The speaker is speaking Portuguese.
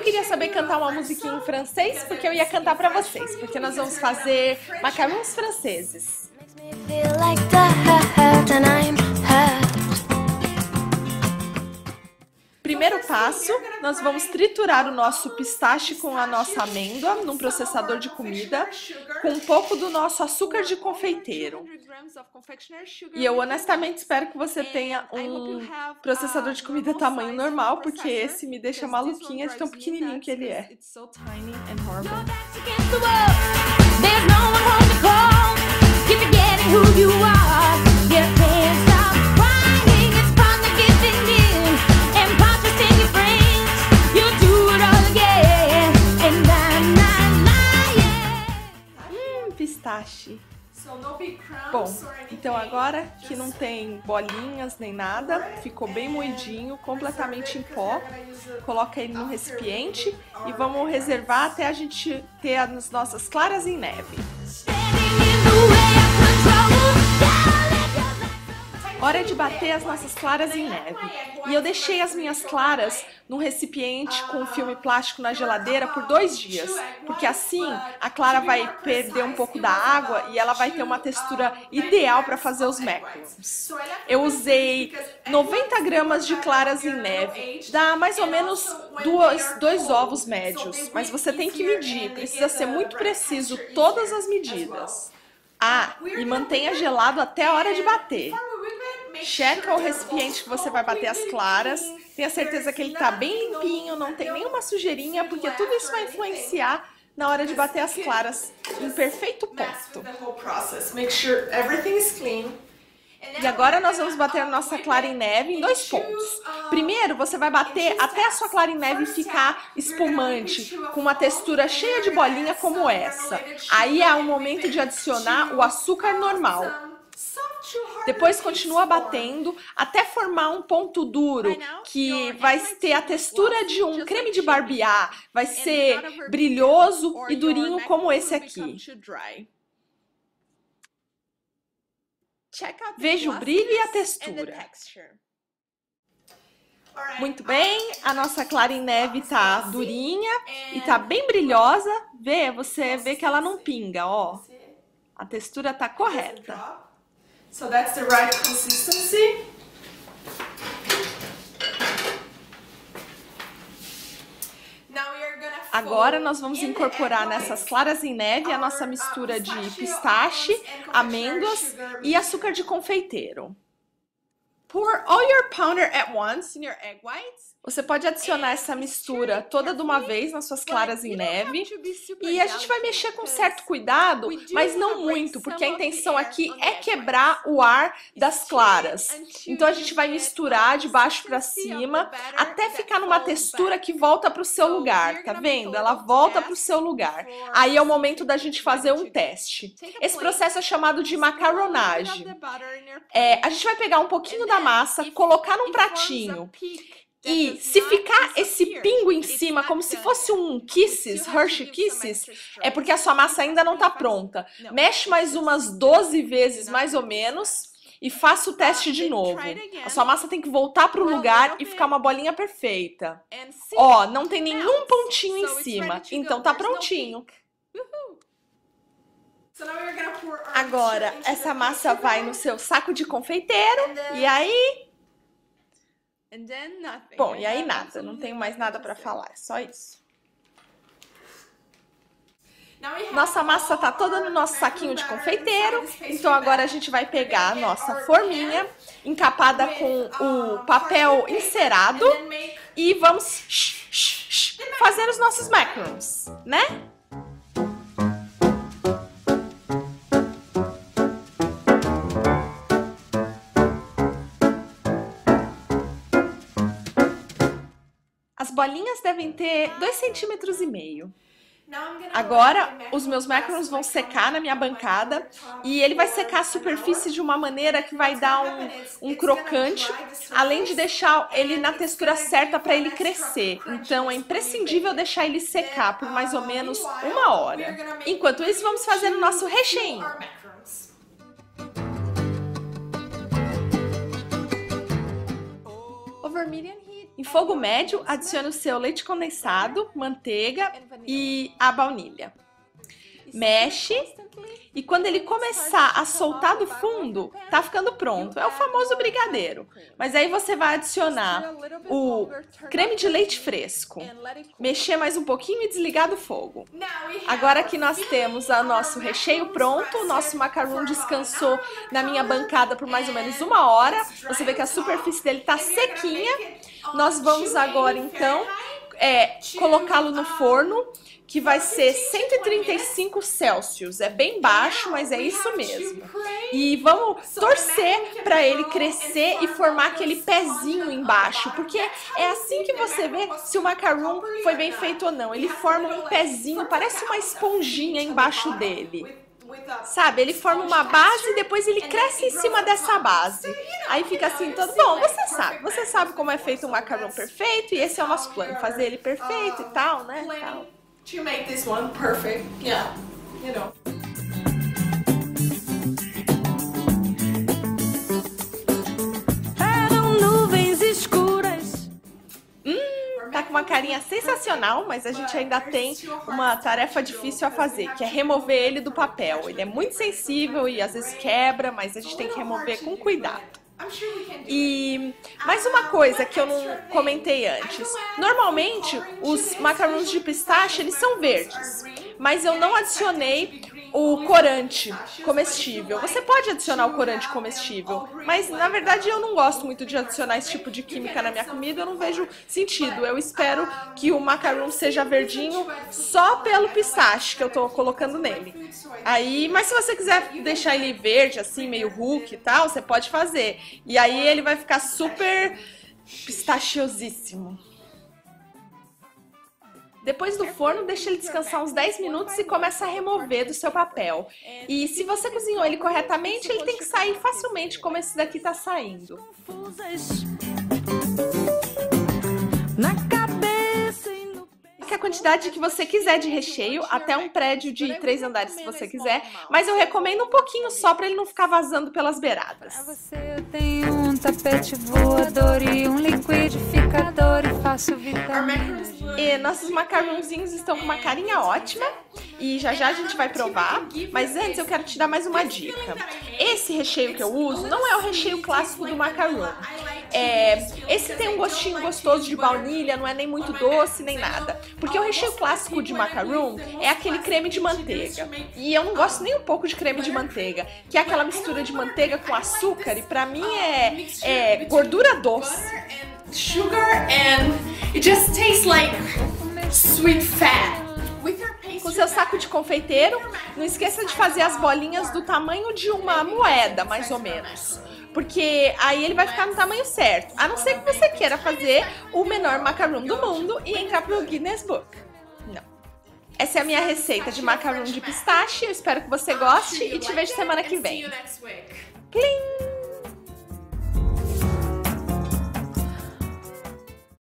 queria saber cantar uma musiquinha em francês, porque eu ia cantar pra vocês, porque nós vamos fazer macarrões franceses. Primeiro passo, nós vamos triturar o nosso pistache com a nossa amêndoa num processador de comida, com um pouco do nosso açúcar de confeiteiro. E eu honestamente espero que você tenha um processador de comida tamanho normal, porque esse me deixa maluquinha de tão pequenininho que ele é. Pistache. Bom, então agora que não tem bolinhas nem nada, ficou bem moidinho, completamente em pó, coloca ele no recipiente e vamos reservar até a gente ter as nossas claras em neve. Hora de bater as nossas claras em neve. E eu deixei as minhas claras num recipiente com filme plástico na geladeira por 2 dias, porque assim a clara vai perder um pouco da água e ela vai ter uma textura ideal para fazer os macarons. Eu usei 90 gramas de claras em neve, dá mais ou menos 2 ovos médios, mas você tem que medir, precisa ser muito preciso todas as medidas. Ah, e mantenha gelado até a hora de bater. Checa o recipiente que você vai bater as claras, tenha certeza que ele está bem limpinho, não tem nenhuma sujeirinha, porque tudo isso vai influenciar na hora de bater as claras em perfeito ponto. E agora nós vamos bater a nossa clara em neve em 2 pontos. Primeiro, você vai bater até a sua clara em neve ficar espumante, com uma textura cheia de bolinha como essa. Aí é o momento de adicionar o açúcar normal. Depois continua batendo até formar um ponto duro, que vai ter a textura de um creme de barbear, vai ser brilhoso e durinho como esse aqui. Veja o brilho e a textura. Muito bem, a nossa clara em neve tá durinha e tá bem brilhosa. Você vê que ela não pinga, ó. A textura tá correta. So that's the right consistency. Agora nós vamos incorporar nessas claras em neve a nossa mistura de pistache, amêndoas e açúcar de confeiteiro. Pour all your powder at once in your egg whites. Você pode adicionar essa mistura toda de uma vez nas suas claras em neve e a gente vai mexer com certo cuidado, mas não muito, porque a intenção aqui é quebrar o ar das claras. Então a gente vai misturar de baixo para cima até ficar numa textura que volta para o seu lugar, tá vendo? Ela volta para o seu lugar. Aí é o momento da gente fazer um teste. Esse processo é chamado de macaronagem. A gente vai pegar um pouquinho da massa, colocar num pratinho. E se ficar esse pingo em cima, como se fosse um Kisses, Hershey Kisses, é porque a sua massa ainda não está pronta. Mexe mais umas 12 vezes, mais ou menos, e faça o teste de novo. A sua massa tem que voltar para o lugar e ficar uma bolinha perfeita. Ó, não tem nenhum pontinho em cima, então tá prontinho. Agora, essa massa vai no seu saco de confeiteiro, e aí... Bom, e aí nada, não tenho mais nada para falar, é só isso. Nossa massa tá toda no nosso saquinho de confeiteiro, então agora a gente vai pegar a nossa forminha encapada com o papel encerado e vamos fazer os nossos macarons, né? As bolinhas devem ter 2,5 centímetros. Agora, os meus macarons vão secar na minha bancada e ele vai secar a superfície de uma maneira que vai dar um crocante, além de deixar ele na textura certa para ele crescer. Então, é imprescindível deixar ele secar por mais ou menos 1 hora. Enquanto isso, vamos fazer o nosso recheio. Over medium heat. Em fogo médio, adicione o seu leite condensado, manteiga e a baunilha. Mexe e quando ele começar a soltar do fundo, tá ficando pronto. É o famoso brigadeiro. Mas aí você vai adicionar o creme de leite fresco, mexer mais um pouquinho e desligar do fogo. Agora que nós temos o nosso recheio pronto, o nosso macaron descansou na minha bancada por mais ou menos 1 hora. Você vê que a superfície dele tá sequinha. Nós vamos agora então colocá-lo no forno, que vai ser 135 Celsius. É bem baixo, mas é isso mesmo. E vamos torcer para ele crescer e formar aquele pezinho embaixo, porque é assim que você vê se o macaron foi bem feito ou não. Ele forma um pezinho, parece uma esponjinha embaixo dele. Sabe, ele forma uma base e depois ele cresce em cima dessa base. Aí fica assim todo... Bom, você sabe como é feito um macarrão perfeito e esse é o nosso plano, fazer ele perfeito e tal, né? Tal. To make this one perfect, yeah, you know. Eram nuvens escuras. Tá com uma carinha sensacional, mas a gente ainda tem uma tarefa difícil a fazer, que é remover ele do papel. Ele é muito sensível e às vezes quebra, mas a gente tem que remover com cuidado. E mais uma coisa que eu não comentei antes. Normalmente os macarrões de pistache eles são verdes, mas eu não adicionei o corante comestível. Você pode adicionar o corante comestível, mas na verdade eu não gosto muito de adicionar esse tipo de química na minha comida, eu não vejo sentido. Eu espero que o macarrão seja verdinho só pelo pistache que eu tô colocando nele. Aí, mas se você quiser deixar ele verde, assim, meio Hulk e tal, você pode fazer. E aí ele vai ficar super pistachiosíssimo. Depois do forno, deixa ele descansar uns 10 minutos e começa a remover do seu papel. E se você cozinhou ele corretamente, ele tem que sair facilmente, como esse daqui tá saindo. A quantidade que você quiser de recheio, até um prédio de 3 andares se você quiser, mas eu recomendo um pouquinho só para ele não ficar vazando pelas beiradas. Pra você eu tenho um tapete voador e um liquidificador e faço vitaminas. E nossos macarrãozinhos estão com uma carinha ótima e já já a gente vai provar, mas antes eu quero te dar mais uma dica. Esse recheio que eu uso não é o recheio clássico do macarrão. Esse tem um gostinho gostoso de baunilha, não é nem muito doce nem nada. Porque o recheio clássico de macarrão é aquele creme de manteiga. E eu não gosto nem um pouco de creme de manteiga, que é aquela mistura de manteiga com açúcar e pra mim é gordura doce. Sugar and it just tastes like sweet fat. Com seu saco de confeiteiro, não esqueça de fazer as bolinhas do tamanho de uma moeda, mais ou menos. Porque aí ele vai ficar no tamanho certo. A não ser que você queira fazer o menor macarrão do mundo e entrar pro Guinness Book. Não. Essa é a minha receita de macarrão de pistache. Eu espero que você goste e te vejo semana que vem. Plim!